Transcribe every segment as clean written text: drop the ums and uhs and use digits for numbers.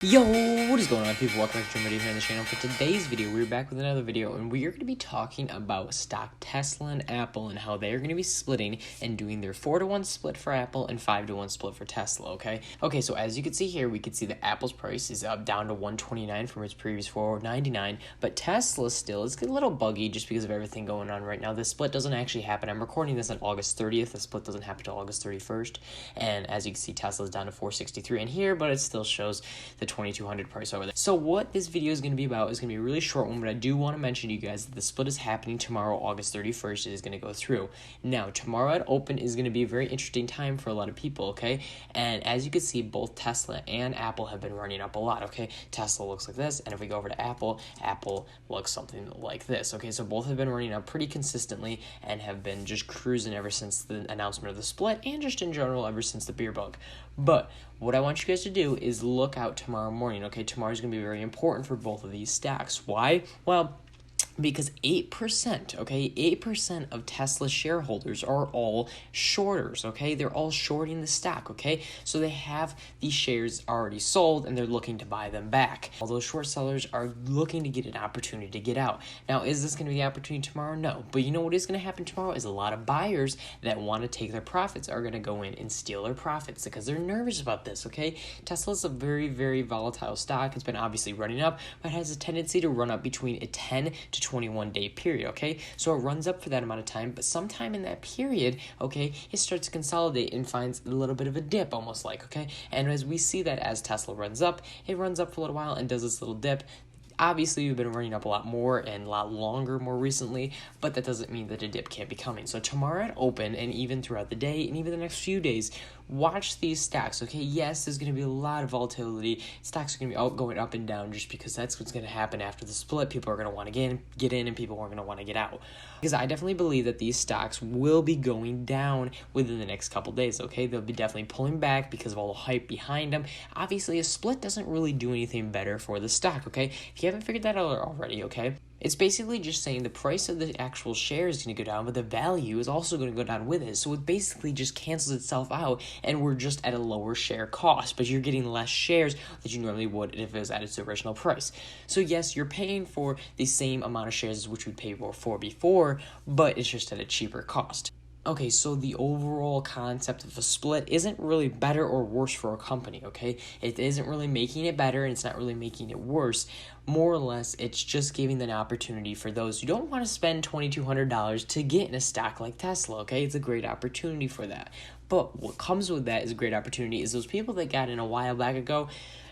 Yo, what is going on, people? Welcome back to another video here on the channel. For today's video, we're back with another video, and we are going to be talking about stock Tesla and Apple and how they are going to be splitting and doing their 4-to-1 split for Apple and 5-to-1 split for Tesla, okay? Okay, so as you can see here, we can see that Apple's price is up down to $129 from its previous $499, but Tesla still is a little buggy just because of everything going on right now. The split doesn't actually happen. I'm recording this on August 30th. The split doesn't happen until August 31st, and as you can see, Tesla's down to $463 in here, but it still shows the $2,200 price over there. So what this video is going to be about is going to be a really short one, but I do want to mention to you guys that the split is happening tomorrow, August 31st. It is going to go through. Now, tomorrow at open is going to be a very interesting time for a lot of people, okay? And as you can see, both Tesla and Apple have been running up a lot, okay? Tesla looks like this, and if we go over to Apple, Apple looks something like this, okay? So both have been running up pretty consistently and have been just cruising ever since the announcement of the split and just in general ever since the beer bug. But what I want you guys to do is look out tomorrow morning, okay? Tomorrow's going to be very important for both of these stocks. Why? Well, because 8%, okay, 8% of Tesla shareholders are all shorters, okay? They're all shorting the stock, okay? So they have these shares already sold and they're looking to buy them back. All those short sellers are looking to get an opportunity to get out. Now, is this going to be the opportunity tomorrow? No. But you know what is going to happen tomorrow is a lot of buyers that want to take their profits are going to go in and steal their profits because they're nervous about this, okay? Tesla's a very, very volatile stock. It's been obviously running up, but it has a tendency to run up between a 10 to 21-day period, okay? So it runs up for that amount of time, but sometime in that period, okay, it starts to consolidate and finds a little bit of a dip, almost like, okay? And as we see that as Tesla runs up, it runs up for a little while and does this little dip. Obviously, we've been running up a lot more and a lot longer more recently, but that doesn't mean that a dip can't be coming. So tomorrow at open and even throughout the day and even the next few days, watch these stocks, okay? Yes, there's going to be a lot of volatility. Stocks are going to be going up and down just because that's what's going to happen after the split. People are going to want to get in and people are going to want to get out. Because I definitely believe that these stocks will be going down within the next couple days, okay? They'll be definitely pulling back because of all the hype behind them. Obviously, a split doesn't really do anything better for the stock, okay? If you haven't figured that out already, okay? It's basically just saying the price of the actual share is going to go down, but the value is also going to go down with it. So it basically just cancels itself out, and we're just at a lower share cost, but you're getting less shares that you normally would if it was at its original price. So yes, you're paying for the same amount of shares as which we'd pay for before, but it's just at a cheaper cost. Okay, so the overall concept of a split isn't really better or worse for a company, okay? It isn't really making it better and it's not really making it worse. More or less, it's just giving an opportunity for those who don't want to spend $2,200 to get in a stock like Tesla, okay? It's a great opportunity for that. But what comes with that is a great opportunity is those people that got in a while back ago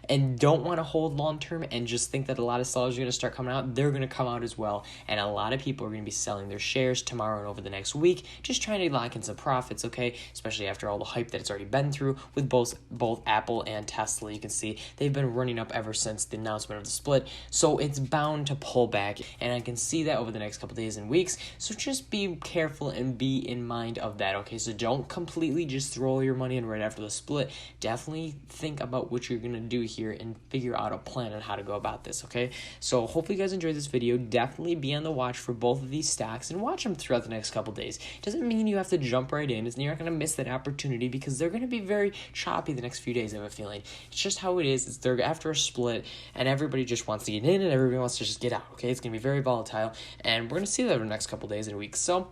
and don't want to hold long term and just think that a lot of sellers are going to start coming out, they're going to come out as well. And a lot of people are going to be selling their shares tomorrow and over the next week, just trying to lock in some profits, okay? Especially after all the hype that it's already been through with both Apple and Tesla. You can see they've been running up ever since the announcement of the split. So it's bound to pull back. And I can see that over the next couple days and weeks. So just be careful and be in mind of that, okay? So don't completely just throw your money in right after the split. Definitely think about what you're going to do here and figure out a plan on how to go about this, okay? So hopefully you guys enjoyed this video. Definitely be on the watch for both of these stocks and watch them throughout the next couple days. Doesn't mean you have to jump right in. You're not going to miss that opportunity because they're going to be very choppy the next few days, I have a feeling. It's just how it is. They're after a split and everybody just wants to get in and everybody wants to just get out, okay? It's going to be very volatile and we're going to see that over the next couple days and weeks. So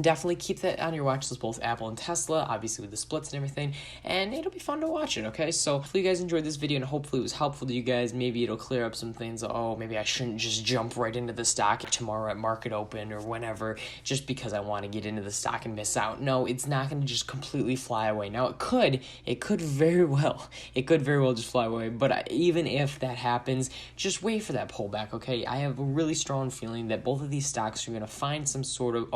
definitely keep that on your watch list, both Apple and Tesla, obviously with the splits and everything, and it'll be fun to watch it, okay? So hopefully you guys enjoyed this video and hopefully it was helpful to you guys. Maybe it'll clear up some things. Oh, maybe I shouldn't just jump right into the stock tomorrow at market open or whenever just because I want to get into the stock and miss out. No, it's not going to just completely fly away. Now, it could very well just fly away, but even if that happens, just wait for that pullback, okay? I have a really strong feeling that both of these stocks are going to find some sort of,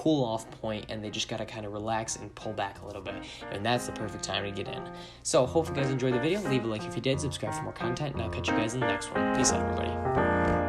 cool off point and they just got to kind of relax and pull back a little bit, and that's the perfect time to get in. So hope you guys enjoyed the video. Leave a like if you did, subscribe for more content, and I'll catch you guys in the next one. Peace out, everybody.